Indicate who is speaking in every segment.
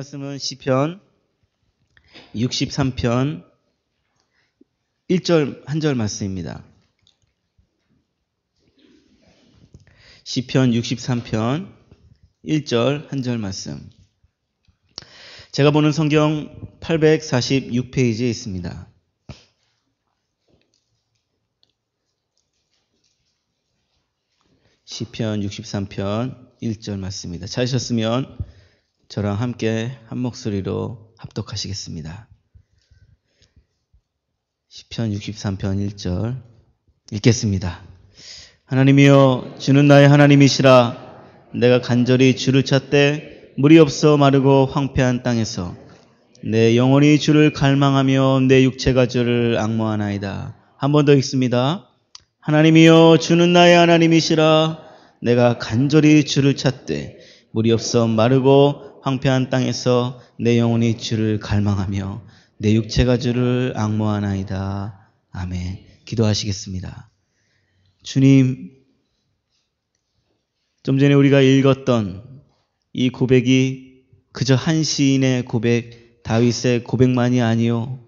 Speaker 1: 말씀은 시편 63편 1절 한 절 말씀입니다. 시편 63편 1절 한 절 말씀. 제가 보는 성경 846페이지에 있습니다. 시편 63편 1절 말씀입니다. 찾으셨으면 저랑 함께 한 목소리로 합독하시겠습니다. 시편 63편 1절 읽겠습니다. 하나님이여, 주는 나의 하나님이시라. 내가 간절히 주를 찾되 물이 없어 마르고 황폐한 땅에서 내 영혼이 주를 갈망하며 내 육체가 주를 앙모하나이다. 한 번 더 읽습니다. 하나님이여, 주는 나의 하나님이시라. 내가 간절히 주를 찾되 물이 없어 마르고 황폐한 땅에서 내 영혼이 주를 갈망하며 내 육체가 주를 앙모하나이다. 아멘. 기도하시겠습니다. 주님, 좀 전에 우리가 읽었던 이 고백이 그저 한 시인의 고백, 다윗의 고백만이 아니요,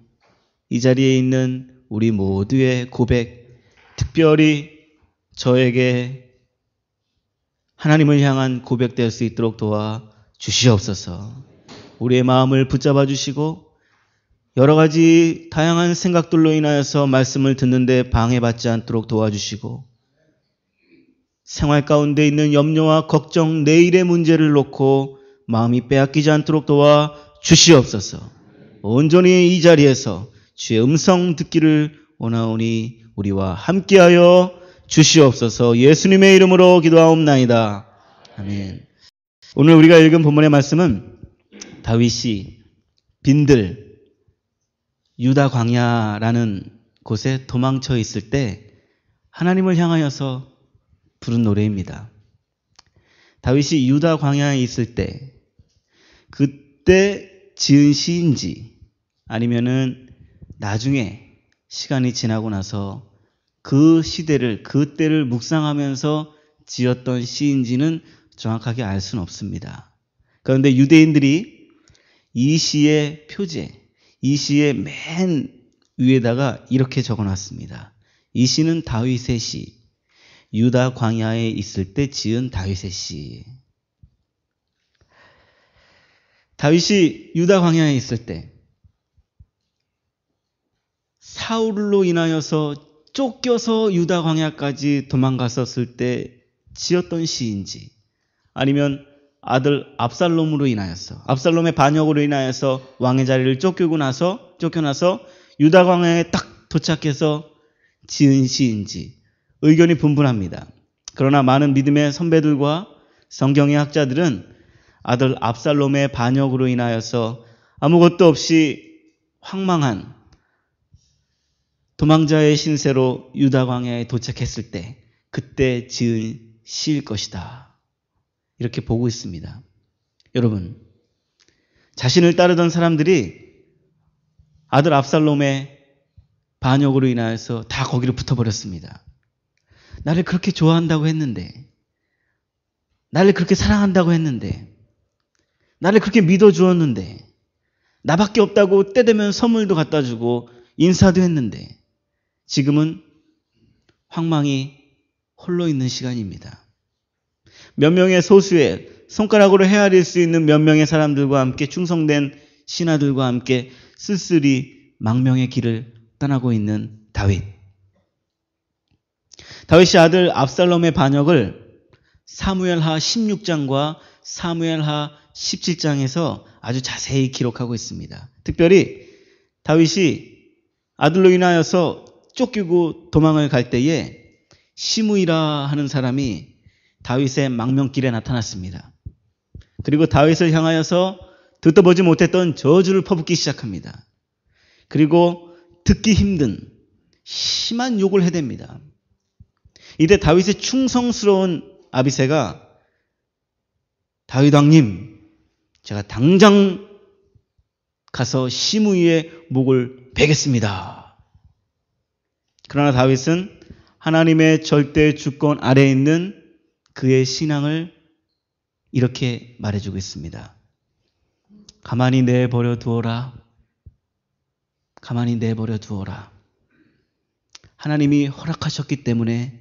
Speaker 1: 이 자리에 있는 우리 모두의 고백, 특별히 저에게 하나님을 향한 고백될 수 있도록 도와 주시옵소서. 우리의 마음을 붙잡아 주시고 여러 가지 다양한 생각들로 인하여서 말씀을 듣는데 방해받지 않도록 도와주시고, 생활 가운데 있는 염려와 걱정, 내일의 문제를 놓고 마음이 빼앗기지 않도록 도와 주시옵소서. 온전히 이 자리에서 주의 음성 듣기를 원하오니 우리와 함께하여 주시옵소서. 예수님의 이름으로 기도하옵나이다. 아멘. 오늘 우리가 읽은 본문의 말씀은 다윗이 빈들 유다 광야라는 곳에 도망쳐 있을 때 하나님을 향하여서 부른 노래입니다. 다윗이 유다 광야에 있을 때 그때 지은 시인지 아니면은 나중에 시간이 지나고 나서 그 시대를, 그 때를 묵상하면서 지었던 시인지는 정확하게 알 수는 없습니다. 그런데 유대인들이 이 시의 표제, 이 시의 맨 위에다가 이렇게 적어놨습니다. 이 시는 다윗의 시, 유다 광야에 있을 때 지은 다윗의 시. 다윗이 유다 광야에 있을 때 사울로 인하여서 쫓겨서 유다 광야까지 도망갔었을 때 지었던 시인지, 아니면 아들 압살롬으로 인하여서, 압살롬의 반역으로 인하여서 왕의 자리를 쫓겨나서 유다 광야에 딱 도착해서 지은 시인지 의견이 분분합니다. 그러나 많은 믿음의 선배들과 성경의 학자들은 아들 압살롬의 반역으로 인하여서 아무것도 없이 황망한 도망자의 신세로 유다 광야에 도착했을 때 그때 지은 시일 것이다, 이렇게 보고 있습니다. 여러분, 자신을 따르던 사람들이 아들 압살롬의 반역으로 인하여서 다 거기로 붙어버렸습니다. 나를 그렇게 좋아한다고 했는데, 나를 그렇게 사랑한다고 했는데, 나를 그렇게 믿어주었는데, 나밖에 없다고 때 되면 선물도 갖다 주고 인사도 했는데 지금은 황망히 홀로 있는 시간입니다. 몇 명의 소수의 손가락으로 헤아릴 수 있는 몇 명의 사람들과 함께, 충성된 신하들과 함께 쓸쓸히 망명의 길을 떠나고 있는 다윗. 다윗이 아들 압살롬의 반역을 사무엘하 16장과 사무엘하 17장에서 아주 자세히 기록하고 있습니다. 특별히 다윗이 아들로 인하여서 쫓기고 도망을 갈 때에 시므이라 하는 사람이 다윗의 망명길에 나타났습니다. 그리고 다윗을 향하여서 듣도 보지 못했던 저주를 퍼붓기 시작합니다. 그리고 듣기 힘든 심한 욕을 해댑니다. 이때 다윗의 충성스러운 아비새가, 다윗 왕님, 제가 당장 가서 시므이의 목을 베겠습니다. 그러나 다윗은 하나님의 절대 주권 아래에 있는 그의 신앙을 이렇게 말해주고 있습니다. 가만히 내버려 두어라. 가만히 내버려 두어라. 하나님이 허락하셨기 때문에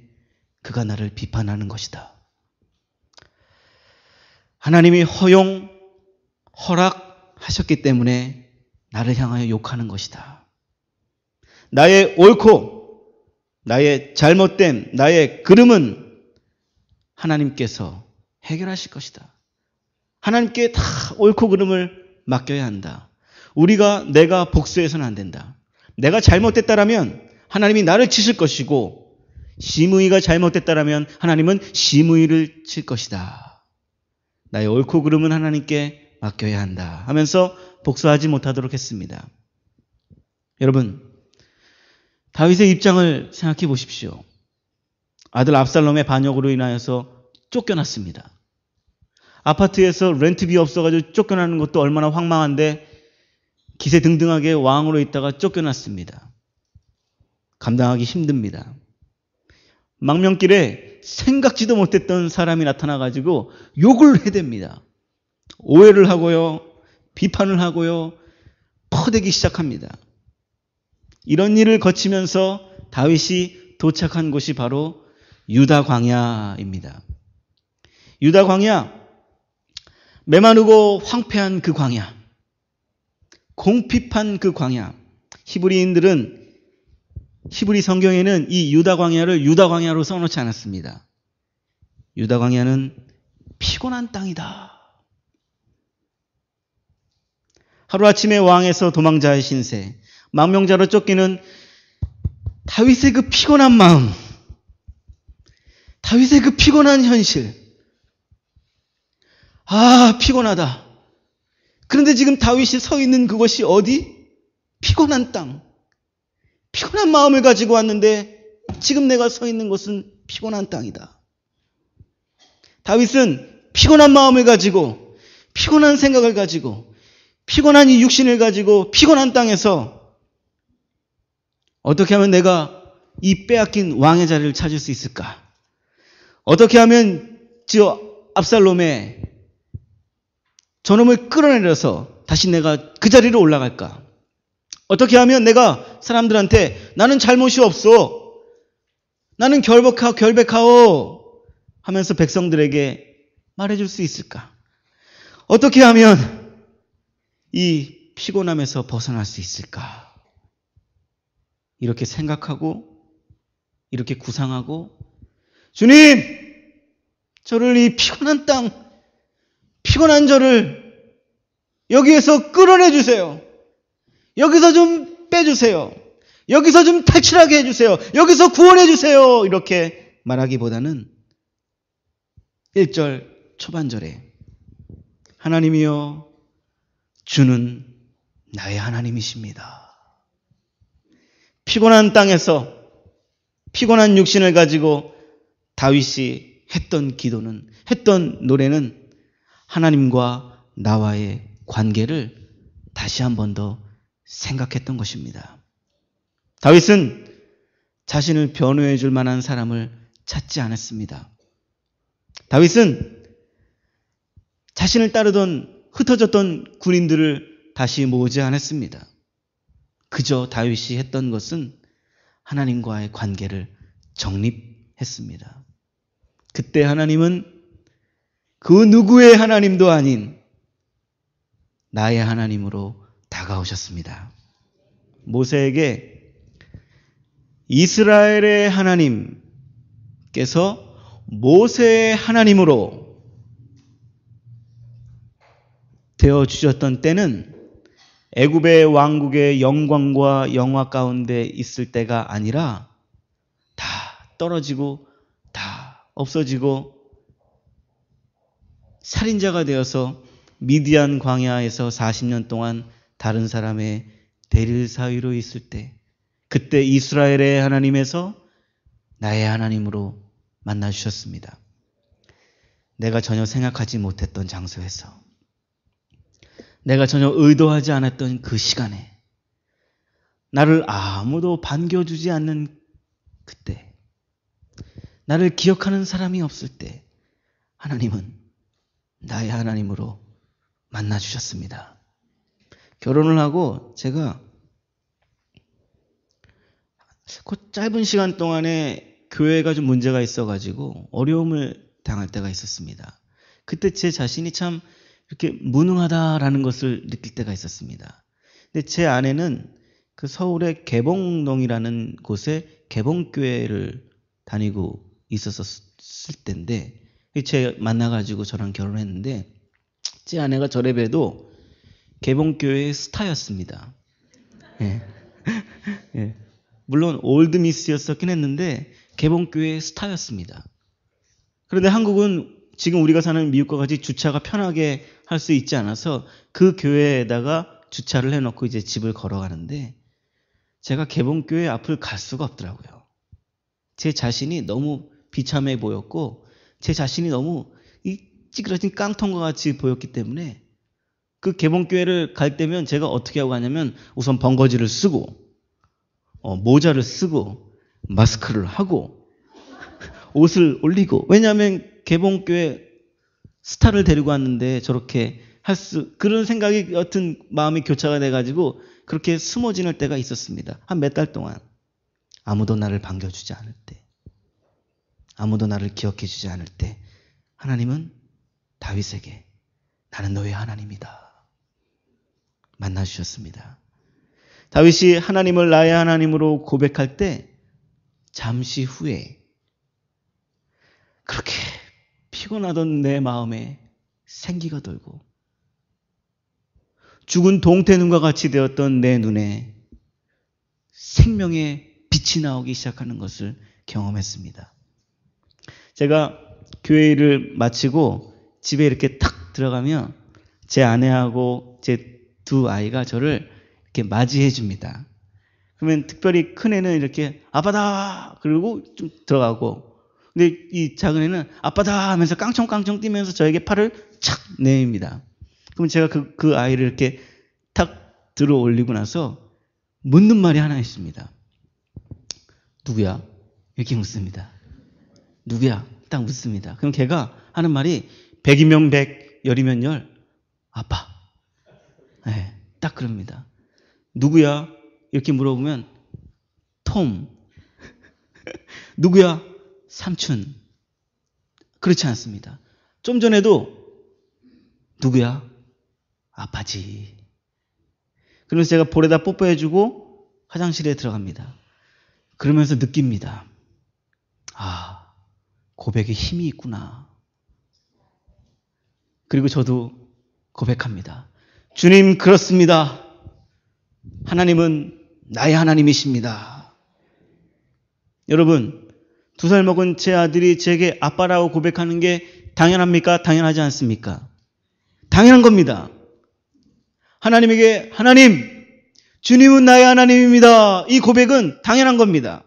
Speaker 1: 그가 나를 비판하는 것이다. 하나님이 허락하셨기 때문에 나를 향하여 욕하는 것이다. 나의 옳고 나의 잘못됨, 나의 그름은 하나님께서 해결하실 것이다. 하나님께 다 옳고 그름을 맡겨야 한다. 내가 복수해서는 안 된다. 내가 잘못됐다라면 하나님이 나를 치실 것이고, 심의가 잘못됐다라면 하나님은 심의를 칠 것이다. 나의 옳고 그름은 하나님께 맡겨야 한다 하면서 복수하지 못하도록 했습니다. 여러분, 다윗의 입장을 생각해 보십시오. 아들 압살롬의 반역으로 인하여서 쫓겨났습니다. 아파트에서 렌트비 없어가지고 쫓겨나는 것도 얼마나 황망한데 기세등등하게 왕으로 있다가 쫓겨났습니다. 감당하기 힘듭니다. 망명길에 생각지도 못했던 사람이 나타나가지고 욕을 해댑니다. 오해를 하고요, 비판을 하고요, 퍼대기 시작합니다. 이런 일을 거치면서 다윗이 도착한 곳이 바로 유다 광야입니다. 유다 광야, 메마르고 황폐한 그 광야, 공핍한 그 광야. 히브리 성경에는 이 유다 광야를 유다 광야로 써놓지 않았습니다. 유다 광야는 피곤한 땅이다. 하루아침에 왕에서 도망자의 신세, 망명자로 쫓기는 다윗의 그 피곤한 마음, 다윗의 그 피곤한 현실. 아, 피곤하다. 그런데 지금 다윗이 서 있는 그것이 어디? 피곤한 땅. 피곤한 마음을 가지고 왔는데 지금 내가 서 있는 곳은 피곤한 땅이다. 다윗은 피곤한 마음을 가지고, 피곤한 생각을 가지고, 피곤한 이 육신을 가지고 피곤한 땅에서 어떻게 하면 내가 이 빼앗긴 왕의 자리를 찾을 수 있을까? 어떻게 하면 저 압살롬의 저놈을 끌어내려서 다시 내가 그 자리로 올라갈까? 어떻게 하면 내가 사람들한테 나는 잘못이 없어, 나는 결백하오 하면서 백성들에게 말해줄 수 있을까? 어떻게 하면 이 피곤함에서 벗어날 수 있을까? 이렇게 생각하고 이렇게 구상하고, 주님, 저를 이 피곤한 땅, 피곤한 저를 여기에서 끌어내 주세요. 여기서 좀 빼주세요. 여기서 좀 탈출하게 해주세요. 여기서 구원해 주세요. 이렇게 말하기보다는 1절 초반절에 하나님이여, 주는 나의 하나님이십니다. 피곤한 땅에서 피곤한 육신을 가지고 다윗이 했던 기도는, 했던 노래는 하나님과 나와의 관계를 다시 한 번 더 생각했던 것입니다. 다윗은 자신을 변호해 줄 만한 사람을 찾지 않았습니다. 다윗은 자신을 따르던 흩어졌던 군인들을 다시 모으지 않았습니다. 그저 다윗이 했던 것은 하나님과의 관계를 정립했습니다. 그때 하나님은 그 누구의 하나님도 아닌 나의 하나님으로 다가오셨습니다. 모세에게 이스라엘의 하나님께서 모세의 하나님으로 되어주셨던 때는 애굽의 왕국의 영광과 영화 가운데 있을 때가 아니라 다 떨어지고 다 없어지고 살인자가 되어서 미디안 광야에서 40년 동안 다른 사람의 대릴 사위로 있을 때, 그때 이스라엘의 하나님에서 나의 하나님으로 만나주셨습니다. 내가 전혀 생각하지 못했던 장소에서, 내가 전혀 의도하지 않았던 그 시간에, 나를 아무도 반겨주지 않는 그때, 나를 기억하는 사람이 없을 때 하나님은 나의 하나님으로 만나주셨습니다. 결혼을 하고 제가 그 짧은 시간 동안에 교회가 좀 문제가 있어가지고 어려움을 당할 때가 있었습니다. 그때 제 자신이 참 이렇게 무능하다라는 것을 느낄 때가 있었습니다. 근데 제 아내는 그 서울의 개봉동이라는 곳에 개봉교회를 다니고 있었을 때인데 제 만나가지고 저랑 결혼했는데 제 아내가 저래 봬도 개봉교회의 스타였습니다. 예. 예. 물론 올드미스였었긴 했는데 개봉교회의 스타였습니다. 그런데 한국은 지금 우리가 사는 미국과 같이 주차가 편하게 할 수 있지 않아서 그 교회에다가 주차를 해놓고 이제 집을 걸어가는데 제가 개봉교회 앞을 갈 수가 없더라고요. 제 자신이 너무 비참해 보였고 제 자신이 너무 이 찌그러진 깡통과 같이 보였기 때문에 그 개봉교회를 갈 때면 제가 어떻게 하고 가냐면 우선 번거지를 쓰고 모자를 쓰고 마스크를 하고 옷을 올리고 왜냐하면 개봉교회 스타를 데리고 왔는데 저렇게 그런 생각이 여튼 마음이 교차가 돼가지고 그렇게 숨어 지낼 때가 있었습니다. 한 몇 달 동안 아무도 나를 반겨주지 않을 때 아무도 나를 기억해주지 않을 때 하나님은 다윗에게 나는 너의 하나님이다 만나주셨습니다. 다윗이 하나님을 나의 하나님으로 고백할 때 잠시 후에 그렇게 피곤하던 내 마음에 생기가 돌고 죽은 동태눈과 같이 되었던 내 눈에 생명의 빛이 나오기 시작하는 것을 경험했습니다. 제가 교회 일을 마치고 집에 이렇게 탁 들어가면 제 아내하고 제 두 아이가 저를 이렇게 맞이해 줍니다. 그러면 특별히 큰 애는 이렇게 아빠다 그러고 좀 들어가고 근데 이 작은 애는 아빠다 하면서 깡총깡총 뛰면서 저에게 팔을 착 내밉니다. 그럼 제가 그 아이를 이렇게 탁 들어 올리고 나서 묻는 말이 하나 있습니다. 누구야? 이렇게 묻습니다. 누구야? 딱 묻습니다. 그럼 걔가 하는 말이 100이면 100, 열이면 열, 아빠. 네, 딱 그럽니다. 누구야? 이렇게 물어보면 톰. 누구야? 삼촌. 그렇지 않습니다. 좀 전에도 누구야? 아빠지. 그러면서 제가 볼에다 뽀뽀해주고 화장실에 들어갑니다. 그러면서 느낍니다. 아, 고백에 힘이 있구나. 그리고 저도 고백합니다. 주님, 그렇습니다. 하나님은 나의 하나님이십니다. 여러분, 2살 먹은 제 아들이 제게 아빠라고 고백하는 게 당연합니까? 당연하지 않습니까? 당연한 겁니다. 하나님에게 하나님, 주님은 나의 하나님입니다. 이 고백은 당연한 겁니다.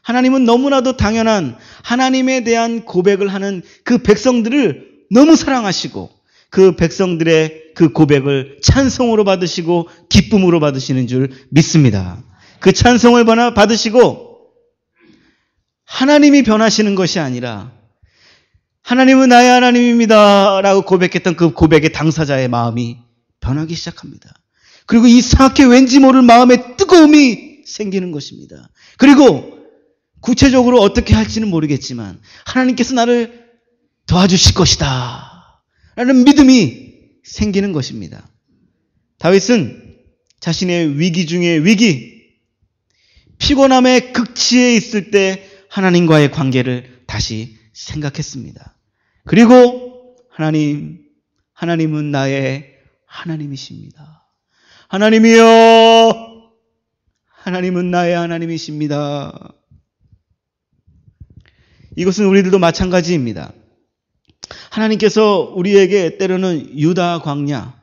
Speaker 1: 하나님은 너무나도 당연한 하나님에 대한 고백을 하는 그 백성들을 너무 사랑하시고 그 백성들의 그 고백을 찬송으로 받으시고 기쁨으로 받으시는 줄 믿습니다. 그 찬송을 받으시고 하나님이 변하시는 것이 아니라 하나님은 나의 하나님입니다 라고 고백했던 그 고백의 당사자의 마음이 변하기 시작합니다. 그리고 이상하게 왠지 모를 마음의 뜨거움이 생기는 것입니다. 그리고 구체적으로 어떻게 할지는 모르겠지만 하나님께서 나를 도와주실 것이다 라는 믿음이 생기는 것입니다. 다윗은 자신의 위기 중에 위기, 피곤함의 극치에 있을 때 하나님과의 관계를 다시 생각했습니다. 그리고 하나님은 나의 하나님이십니다. 하나님이여, 하나님은 나의 하나님이십니다. 이것은 우리들도 마찬가지입니다. 하나님께서 우리에게 때로는 유다 광야,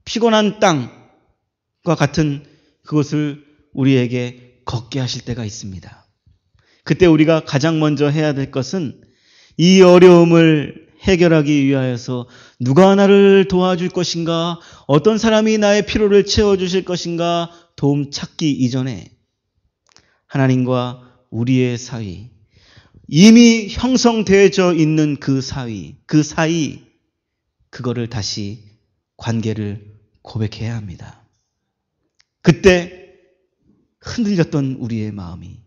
Speaker 1: 피곤한 땅과 같은 그것을 우리에게 걷게 하실 때가 있습니다. 그때 우리가 가장 먼저 해야 될 것은 이 어려움을 해결하기 위하여서 누가 나를 도와줄 것인가, 어떤 사람이 나의 필요를 채워주실 것인가 도움 찾기 이전에 하나님과 우리의 사이, 이미 형성되어져 있는 그 사이, 그거를 다시 관계를 고백해야 합니다. 그때 흔들렸던 우리의 마음이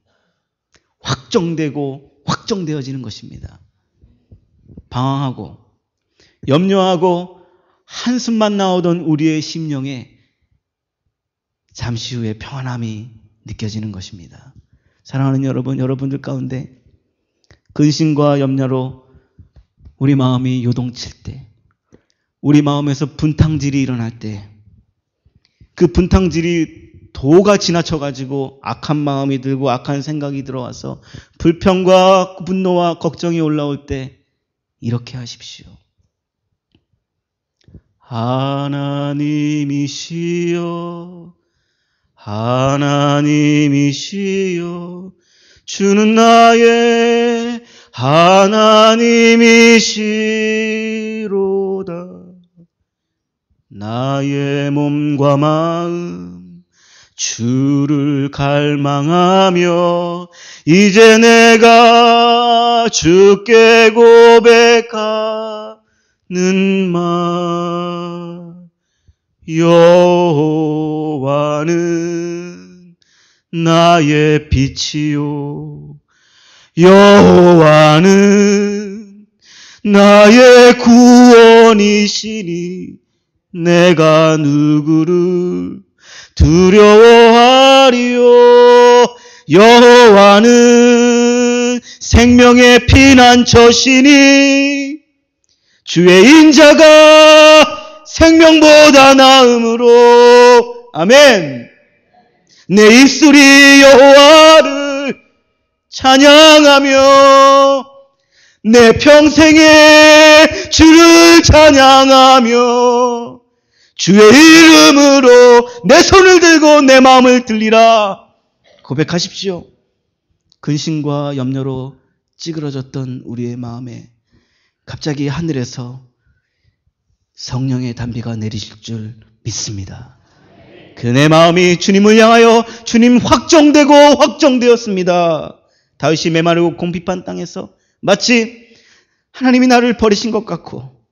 Speaker 1: 확정되어지는 것입니다. 방황하고 염려하고 한숨만 나오던 우리의 심령에 잠시 후에 평안함이 느껴지는 것입니다. 사랑하는 여러분, 여러분들 가운데 근심과 염려로 우리 마음이 요동칠 때, 우리 마음에서 분탕질이 일어날 때, 그 분탕질이 도가 지나쳐가지고 악한 마음이 들고 악한 생각이 들어와서 불평과 분노와 걱정이 올라올 때 이렇게 하십시오. 하나님이시여, 하나님이시여, 주는 나의 하나님이시로다. 나의 몸과 마음 주를 갈망하며 이제 내가 주께 고백하는 말. 여호와는 나의 빛이요, 여호와는 나의 구원이시니 내가 누구를 두려워하리요. 여호와는 생명의 피난처시니 주의 인자가 생명보다 나음으로. 아멘. 내 입술이 여호와를 찬양하며 내 평생에 주를 찬양하며 주의 이름으로 내 손을 들고 내 마음을 들리라. 고백하십시오. 근심과 염려로 찌그러졌던 우리의 마음에 갑자기 하늘에서 성령의 단비가 내리실 줄 믿습니다. 그 내 마음이 주님을 향하여 주님 확정되었습니다. 다윗이 메마르고 공핍한 땅에서 마치 하나님이 나를 버리신 것 같고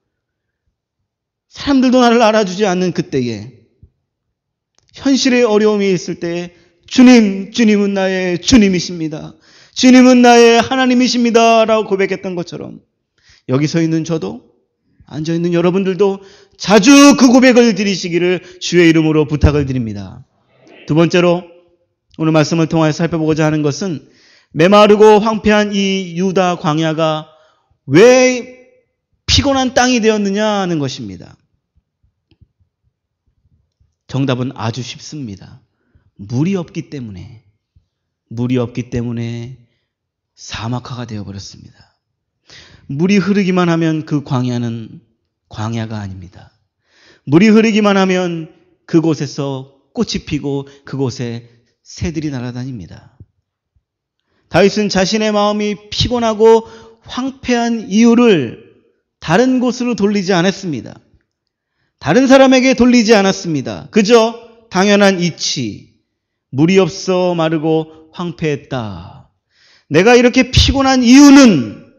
Speaker 1: 사람들도 나를 알아주지 않는 그때에, 현실의 어려움이 있을 때에 주님은 나의 주님이십니다. 주님은 나의 하나님이십니다 라고 고백했던 것처럼 여기 서 있는 저도, 앉아있는 여러분들도 자주 그 고백을 드리시기를 주의 이름으로 부탁을 드립니다. 두 번째로 오늘 말씀을 통하여 살펴보고자 하는 것은 메마르고 황폐한 이 유다 광야가 왜 피곤한 땅이 되었느냐 하는 것입니다. 정답은 아주 쉽습니다. 물이 없기 때문에 사막화가 되어버렸습니다. 물이 흐르기만 하면 그 광야는 광야가 아닙니다. 물이 흐르기만 하면 그곳에서 꽃이 피고 그곳에 새들이 날아다닙니다. 다윗은 자신의 마음이 피곤하고 황폐한 이유를 다른 곳으로 돌리지 않았습니다. 다른 사람에게 돌리지 않았습니다. 그저 당연한 이치, 물이 없어 마르고 황폐했다. 내가 이렇게 피곤한 이유는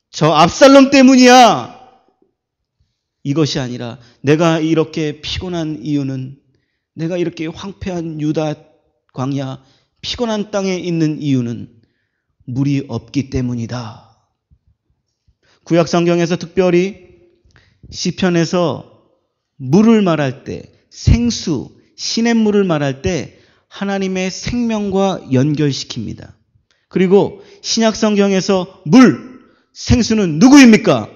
Speaker 1: 저 압살롬 때문이야. 이것이 아니라 내가 이렇게 피곤한 이유는, 내가 이렇게 황폐한 유다 광야 피곤한 땅에 있는 이유는 물이 없기 때문이다. 구약 성경에서 특별히 시편에서 물을 말할 때, 생수, 시냇물을 말할 때 하나님의 생명과 연결시킵니다. 그리고 신약 성경에서 물, 생수는 누구입니까?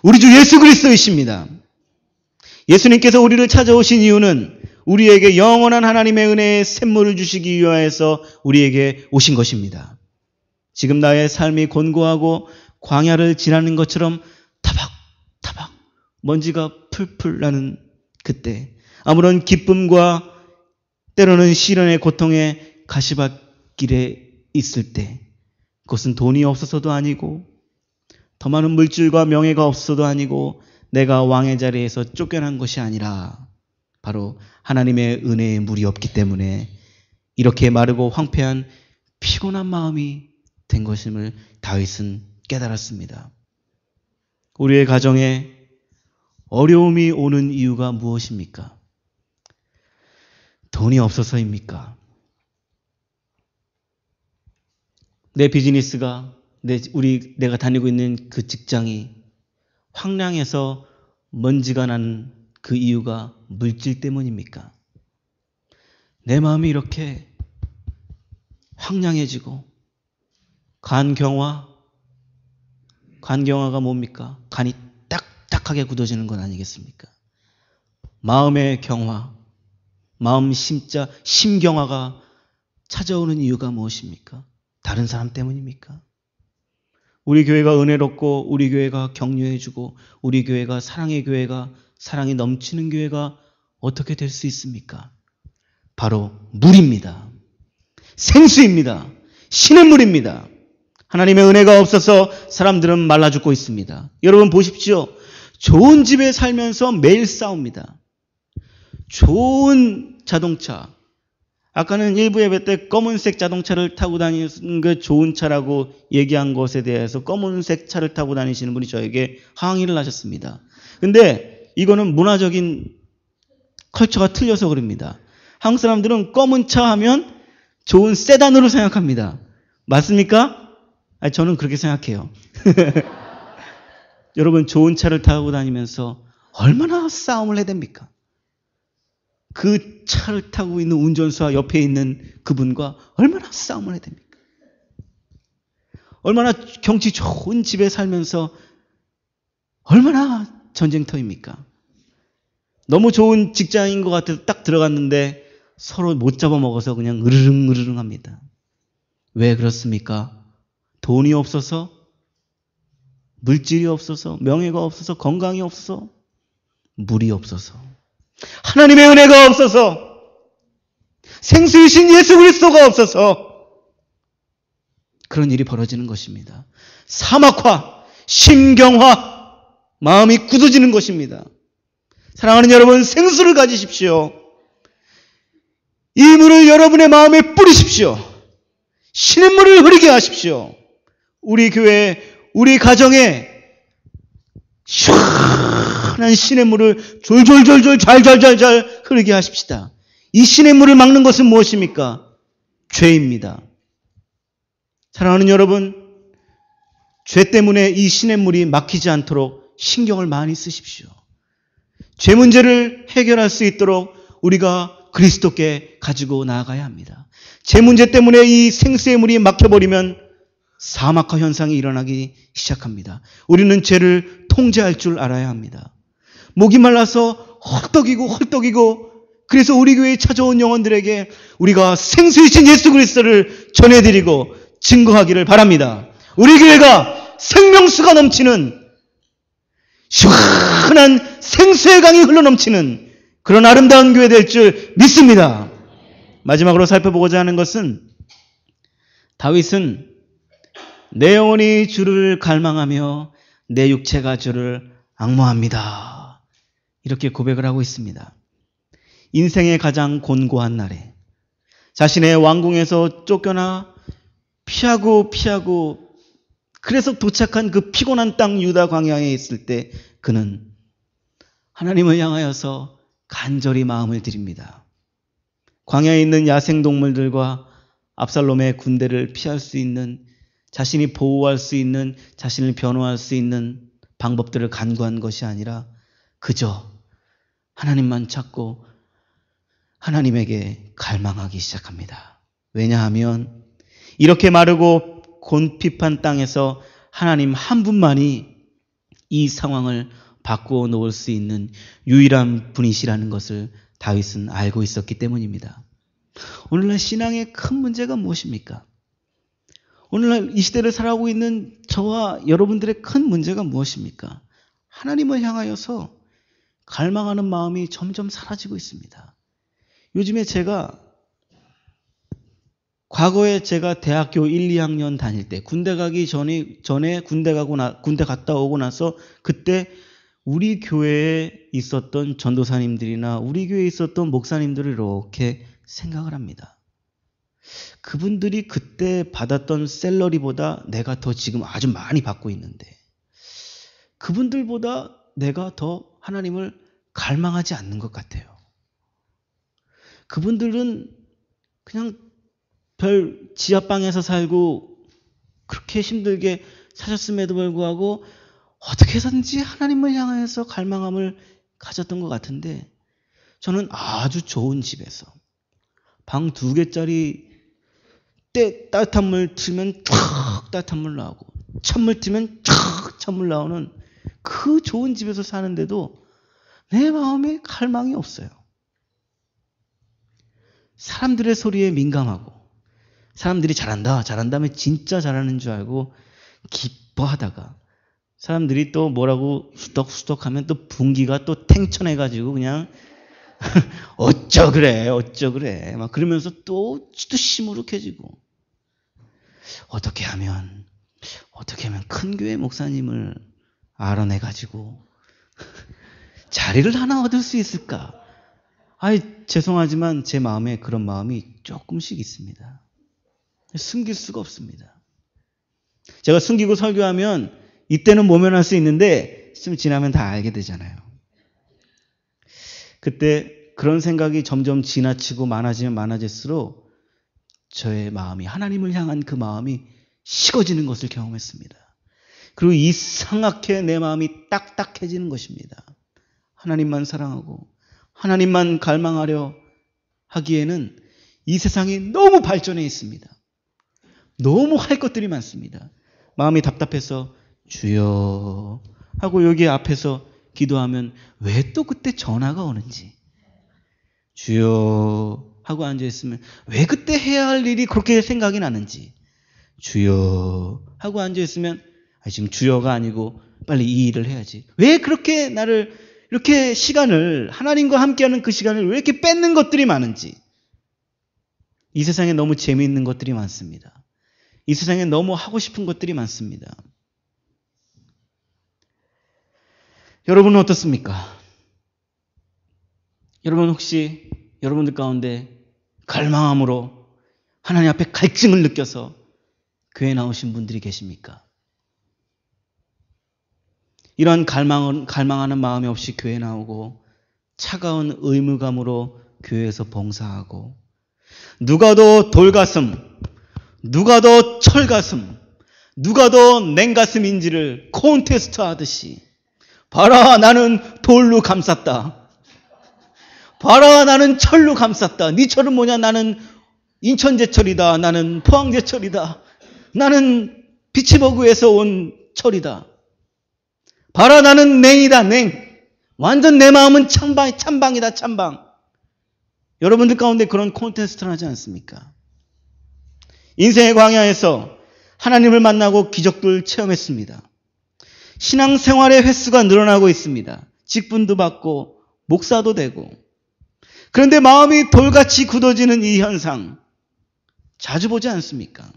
Speaker 1: 우리 주 예수 그리스도이십니다. 예수님께서 우리를 찾아오신 이유는 우리에게 영원한 하나님의 은혜의 샘물을 주시기 위하여서 우리에게 오신 것입니다. 지금 나의 삶이 곤고하고 광야를 지나는 것처럼 타박타박 먼지가 풀풀 나는 그때, 아무런 기쁨과 때로는 시련의 고통의 가시밭길에 있을 때, 그것은 돈이 없어서도 아니고 더 많은 물질과 명예가 없어서도 아니고 내가 왕의 자리에서 쫓겨난 것이 아니라 바로 하나님의 은혜의 물이 없기 때문에 이렇게 마르고 황폐한 피곤한 마음이 된 것임을 다윗은 깨달았습니다. 우리의 가정에 어려움이 오는 이유가 무엇입니까? 돈이 없어서입니까? 내 비즈니스가, 내가 다니고 있는 그 직장이 황량해서 먼지가 나는 그 이유가 물질 때문입니까? 내 마음이 이렇게 황량해지고, 간경화가 뭡니까? 간이 딱딱하게 굳어지는 건 아니겠습니까? 마음의 경화, 마음 심경화가 찾아오는 이유가 무엇입니까? 다른 사람 때문입니까? 우리 교회가 은혜롭고, 우리 교회가 격려해주고, 우리 교회가 사랑의 교회가, 사랑이 넘치는 교회가 어떻게 될 수 있습니까? 바로 물입니다. 생수입니다. 신의 물입니다. 하나님의 은혜가 없어서 사람들은 말라 죽고 있습니다. 여러분 보십시오. 좋은 집에 살면서 매일 싸웁니다. 좋은 자동차. 아까는 일부 예배 때 검은색 자동차를 타고 다니는 게 좋은 차라고 얘기한 것에 대해서 검은색 차를 타고 다니시는 분이 저에게 항의를 하셨습니다. 근데 이거는 문화적인 컬처가 틀려서 그럽니다. 한국 사람들은 검은 차 하면 좋은 세단으로 생각합니다. 맞습니까? 아니, 저는 그렇게 생각해요. 여러분, 좋은 차를 타고 다니면서 얼마나 싸움을 해야 됩니까? 그 차를 타고 있는 운전수와 옆에 있는 그분과 얼마나 싸움을 해야 됩니까? 얼마나 경치 좋은 집에 살면서 얼마나 전쟁터입니까? 너무 좋은 직장인 것 같아서 딱 들어갔는데 서로 못 잡아먹어서 그냥 으르릉 합니다. 왜 그렇습니까? 돈이 없어서, 물질이 없어서, 명예가 없어서, 건강이 없어서, 물이 없어서, 하나님의 은혜가 없어서, 생수이신 예수 그리스도가 없어서 그런 일이 벌어지는 것입니다. 사막화, 심경화, 마음이 굳어지는 것입니다. 사랑하는 여러분, 생수를 가지십시오. 이 물을 여러분의 마음에 뿌리십시오. 신의 물을 흐르게 하십시오. 우리 교회, 우리 가정에 시원한 신의 물을 졸졸졸졸 잘잘잘잘 흐르게 하십시다. 이 신의 물을 막는 것은 무엇입니까? 죄입니다. 사랑하는 여러분, 죄 때문에 이 신의 물이 막히지 않도록 신경을 많이 쓰십시오. 죄 문제를 해결할 수 있도록 우리가 그리스도께 가지고 나아가야 합니다. 죄 문제 때문에 이 생수의 물이 막혀버리면 사막화 현상이 일어나기 시작합니다. 우리는 죄를 통제할 줄 알아야 합니다. 목이 말라서 헐떡이고 그래서 우리 교회에 찾아온 영혼들에게 우리가 생수이신 예수 그리스도를 전해드리고 증거하기를 바랍니다. 우리 교회가 생명수가 넘치는 시원한 생수의 강이 흘러넘치는 그런 아름다운 교회 될 줄 믿습니다. 마지막으로 살펴보고자 하는 것은 다윗은 내 영혼이 주를 갈망하며 내 육체가 주를 앙모합니다. 이렇게 고백을 하고 있습니다. 인생의 가장 곤고한 날에 자신의 왕궁에서 쫓겨나 피하고 그래서 도착한 그 피곤한 땅 유다 광야에 있을 때 그는 하나님을 향하여서 간절히 마음을 드립니다. 광야에 있는 야생동물들과 압살롬의 군대를 피할 수 있는, 자신이 보호할 수 있는, 자신을 변호할 수 있는 방법들을 간구한 것이 아니라 그저 하나님만 찾고 하나님에게 갈망하기 시작합니다. 왜냐하면 이렇게 마르고 곤핍한 땅에서 하나님 한 분만이 이 상황을 바꾸어 놓을 수 있는 유일한 분이시라는 것을 다윗은 알고 있었기 때문입니다. 오늘날 신앙의 큰 문제가 무엇입니까? 오늘날 이 시대를 살아가고 있는 저와 여러분들의 큰 문제가 무엇입니까? 하나님을 향하여서 갈망하는 마음이 점점 사라지고 있습니다. 요즘에 과거에 제가 대학교 1, 2학년 다닐 때 군대 가기 전에 군대 갔다 오고 나서 그때 우리 교회에 있었던 전도사님들이나 우리 교회에 있었던 목사님들을 이렇게 생각을 합니다. 그분들이 그때 받았던 샐러리보다 내가 더 지금 아주 많이 받고 있는데 그분들보다 내가 더 하나님을 갈망하지 않는 것 같아요. 그분들은 그냥 별 지하방에서 살고 그렇게 힘들게 사셨음에도 불구하고 어떻게 해서든지 하나님을 향해서 갈망함을 가졌던 것 같은데, 저는 아주 좋은 집에서 방 2개짜리 따뜻한 물 틀면 촥 따뜻한 물 나오고 찬물 틀면 촥 찬물 나오는 그 좋은 집에서 사는데도 내 마음에 갈망이 없어요. 사람들의 소리에 민감하고, 사람들이 잘한다 잘한다면 진짜 잘하는 줄 알고 기뻐하다가, 사람들이 또 뭐라고 수덕수덕하면 또 분기가 또 탱천해가지고 그냥 어쩌 그래 막 그러면서 또 시무룩해지고, 어떻게 하면 큰 교회 목사님을 알아내가지고 자리를 하나 얻을 수 있을까? 죄송하지만 제 마음에 그런 마음이 조금씩 있습니다. 숨길 수가 없습니다. 제가 숨기고 설교하면 이때는 모면할 수 있는데 좀 지나면 다 알게 되잖아요. 그때 그런 생각이 점점 지나치고 많아지면 많아질수록 저의 마음이, 하나님을 향한 그 마음이 식어지는 것을 경험했습니다. 그리고 이상하게 내 마음이 딱딱해지는 것입니다. 하나님만 사랑하고 하나님만 갈망하려 하기에는 이 세상이 너무 발전해 있습니다. 너무 할 것들이 많습니다. 마음이 답답해서 주여 하고 여기 앞에서 기도하면 왜 또 그때 전화가 오는지, 주여 하고 앉아있으면 왜 그때 해야 할 일이 그렇게 생각이 나는지, 주여 하고 앉아있으면 지금 주여가 아니고 빨리 이 일을 해야지, 왜 그렇게 나를 이렇게 시간을, 하나님과 함께하는 그 시간을 왜 이렇게 뺏는 것들이 많은지. 이 세상에 너무 재미있는 것들이 많습니다. 이 세상에 너무 하고 싶은 것들이 많습니다. 여러분은 어떻습니까? 여러분 혹시 여러분들 가운데 갈망함으로 하나님 앞에 갈증을 느껴서 교회에 나오신 분들이 계십니까? 이런 갈망하는 마음이 없이 교회에 나오고 차가운 의무감으로 교회에서 봉사하고, 누가 더 돌가슴, 누가 더 철가슴, 누가 더 냉가슴인지를 콘테스트 하듯이, 봐라 나는 돌로 감쌌다, 봐라 나는 철로 감쌌다, 네 철은 뭐냐, 나는 인천제철이다, 나는 포항제철이다, 나는 비치버그에서 온 철이다, 봐라 나는 냉이다, 냉. 완전 내 마음은 찬방이다, 찬방. 여러분들 가운데 그런 콘테스트를 하지 않습니까? 인생의 광야에서 하나님을 만나고 기적들 체험했습니다. 신앙생활의 횟수가 늘어나고 있습니다. 직분도 받고 목사도 되고. 그런데 마음이 돌같이 굳어지는 이 현상 자주 보지 않습니까?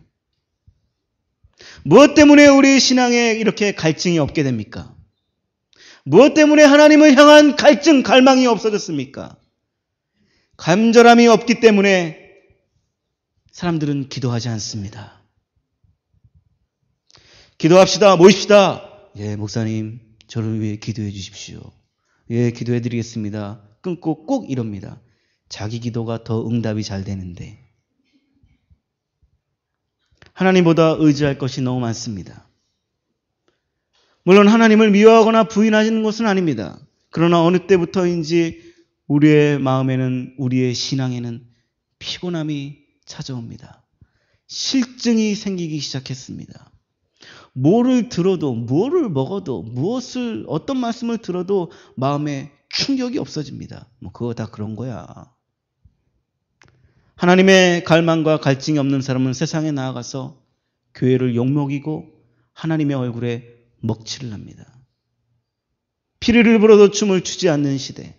Speaker 1: 무엇 때문에 우리 신앙에 이렇게 갈증이 없게 됩니까? 무엇 때문에 하나님을 향한 갈증, 갈망이 없어졌습니까? 간절함이 없기 때문에 사람들은 기도하지 않습니다. 기도합시다, 모입시다. 예, 목사님, 저를 위해 기도해 주십시오. 예, 기도해 드리겠습니다. 끊고 꼭 이럽니다. 자기 기도가 더 응답이 잘 되는데. 하나님보다 의지할 것이 너무 많습니다. 물론 하나님을 미워하거나 부인하는 것은 아닙니다. 그러나 어느 때부터인지 우리의 마음에는, 우리의 신앙에는 피곤함이 찾아옵니다. 실증이 생기기 시작했습니다. 뭐를 들어도, 뭐를 먹어도, 어떤 말씀을 들어도 마음에 충격이 없어집니다. 그거 다 그런 거야. 하나님의 갈망과 갈증이 없는 사람은 세상에 나아가서 교회를 욕먹이고 하나님의 얼굴에 먹칠을 합니다. 피리를 불어도 춤을 추지 않는 시대,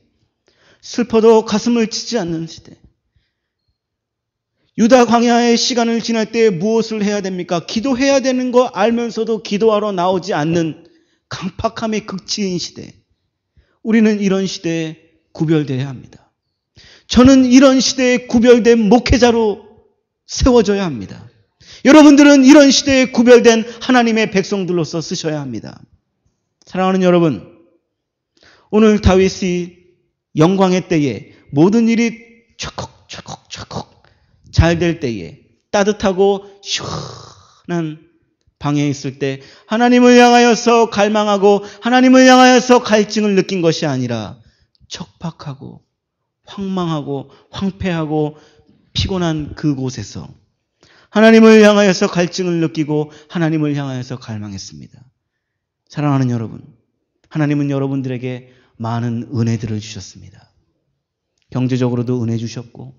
Speaker 1: 슬퍼도 가슴을 치지 않는 시대. 유다 광야의 시간을 지날 때 무엇을 해야 됩니까? 기도해야 되는 거 알면서도 기도하러 나오지 않는 강팍함의 극치인 시대. 우리는 이런 시대에 구별되어야 합니다. 저는 이런 시대에 구별된 목회자로 세워져야 합니다. 여러분들은 이런 시대에 구별된 하나님의 백성들로서 쓰셔야 합니다. 사랑하는 여러분, 오늘 다윗이 영광의 때에 모든 일이 잘 될 때에, 따뜻하고 시원한 방에 있을 때 하나님을 향하여서 갈망하고 하나님을 향하여서 갈증을 느낀 것이 아니라 척박하고 황망하고 황폐하고 피곤한 그곳에서 하나님을 향하여서 갈증을 느끼고 하나님을 향하여서 갈망했습니다. 사랑하는 여러분, 하나님은 여러분들에게 많은 은혜들을 주셨습니다. 경제적으로도 은혜 주셨고,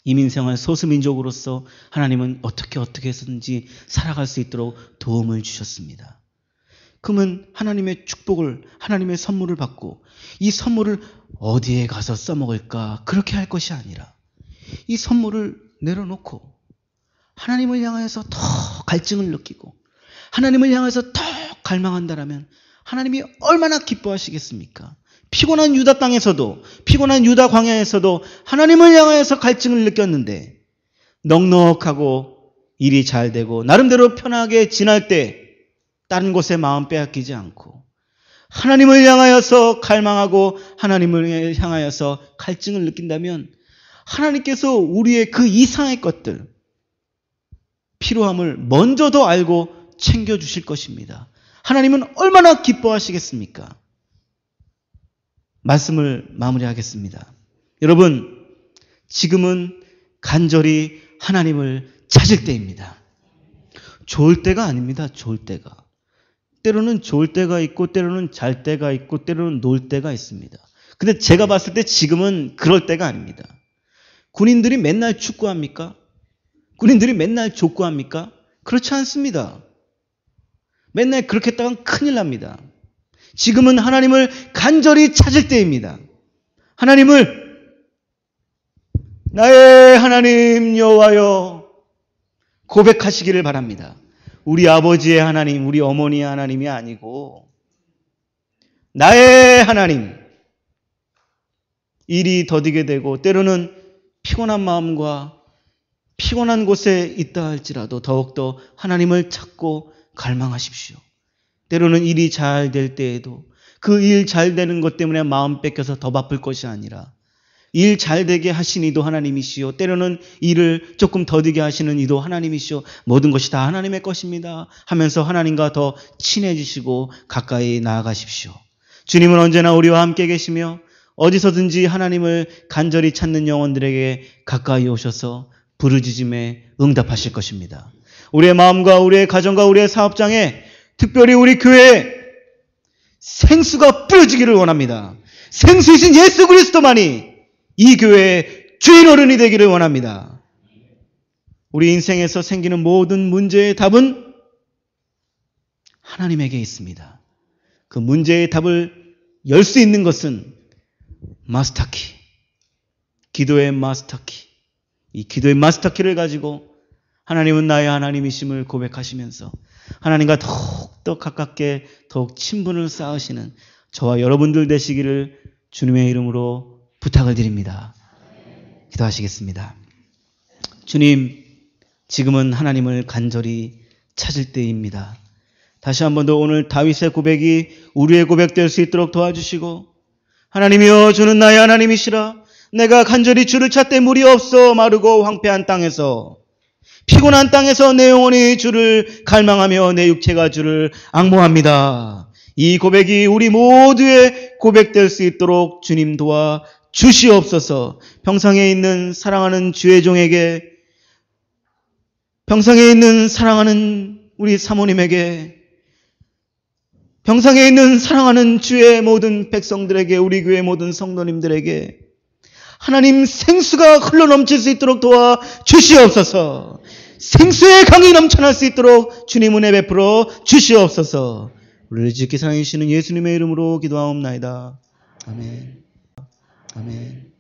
Speaker 1: 이민생활 소수민족으로서 하나님은 어떻게 해서든지 살아갈 수 있도록 도움을 주셨습니다. 그러면 하나님의 축복을, 하나님의 선물을 받고 이 선물을 어디에 가서 써먹을까 그렇게 할 것이 아니라 이 선물을 내려놓고 하나님을 향하여서 더 갈증을 느끼고 하나님을 향해서 더 갈망한다라면 하나님이 얼마나 기뻐하시겠습니까? 피곤한 유다 땅에서도, 피곤한 유다 광야에서도 하나님을 향하여서 갈증을 느꼈는데 넉넉하고 일이 잘 되고 나름대로 편하게 지날 때 다른 곳에 마음 빼앗기지 않고 하나님을 향하여서 갈망하고 하나님을 향하여서 갈증을 느낀다면 하나님께서 우리의 그 이상의 것들, 필요함을 먼저 더 알고 챙겨주실 것입니다. 하나님은 얼마나 기뻐하시겠습니까? 말씀을 마무리하겠습니다. 여러분, 지금은 간절히 하나님을 찾을 때입니다. 좋을 때가 아닙니다. 좋을 때가. 때로는 좋을 때가 있고 때로는 잘 때가 있고 때로는 놀 때가 있습니다. 근데 제가 봤을 때 지금은 그럴 때가 아닙니다. 군인들이 맨날 축구합니까? 군인들이 맨날 족구합니까? 그렇지 않습니다. 맨날 그렇게 했다간 큰일 납니다. 지금은 하나님을 간절히 찾을 때입니다. 하나님을 나의 하나님 여호와여 고백하시기를 바랍니다. 우리 아버지의 하나님, 우리 어머니의 하나님이 아니고 나의 하나님. 일이 더디게 되고 때로는 피곤한 마음과 피곤한 곳에 있다 할지라도 더욱더 하나님을 찾고 갈망하십시오. 때로는 일이 잘 될 때에도 그 일 잘 되는 것 때문에 마음 뺏겨서 더 바쁠 것이 아니라 일 잘 되게 하신 이도 하나님이시오. 때로는 일을 조금 더디게 하시는 이도 하나님이시오. 모든 것이 다 하나님의 것입니다 하면서 하나님과 더 친해지시고 가까이 나아가십시오. 주님은 언제나 우리와 함께 계시며 어디서든지 하나님을 간절히 찾는 영혼들에게 가까이 오셔서 부르짖음에 응답하실 것입니다. 우리의 마음과 우리의 가정과 우리의 사업장에 특별히 우리 교회에 생수가 뿌려지기를 원합니다. 생수이신 예수 그리스도만이 이 교회의 주인 어른이 되기를 원합니다. 우리 인생에서 생기는 모든 문제의 답은 하나님에게 있습니다. 그 문제의 답을 열 수 있는 것은 마스터키, 기도의 마스터키. 이 기도의 마스터키를 가지고 하나님은 나의 하나님이심을 고백하시면서 하나님과 더욱더 가깝게 더욱 친분을 쌓으시는 저와 여러분들 되시기를 주님의 이름으로 부탁을 드립니다. 기도하시겠습니다. 주님, 지금은 하나님을 간절히 찾을 때입니다. 다시 한 번 더 오늘 다윗의 고백이 우리의 고백될 수 있도록 도와주시고 하나님이여 주는 나의 하나님이시라. 내가 간절히 주를 찾되 물이 없어 마르고 황폐한 땅에서 피곤한 땅에서 내 영혼이 주를 갈망하며 내 육체가 주를 앙모합니다. 이 고백이 우리 모두의 고백될 수 있도록 주님 도와 주시옵소서. 평상에 있는 사랑하는 주의 종에게, 평상에 있는 사랑하는 우리 사모님에게, 평상에 있는 사랑하는 주의 모든 백성들에게, 우리 교회 모든 성도님들에게 하나님 생수가 흘러넘칠 수 있도록 도와 주시옵소서. 생수의 강이 넘쳐날 수 있도록 주님 은혜 베풀어 주시옵소서. 우리를 지키 사랑해 주시는 예수님의 이름으로 기도하옵나이다. 아멘. 아멘.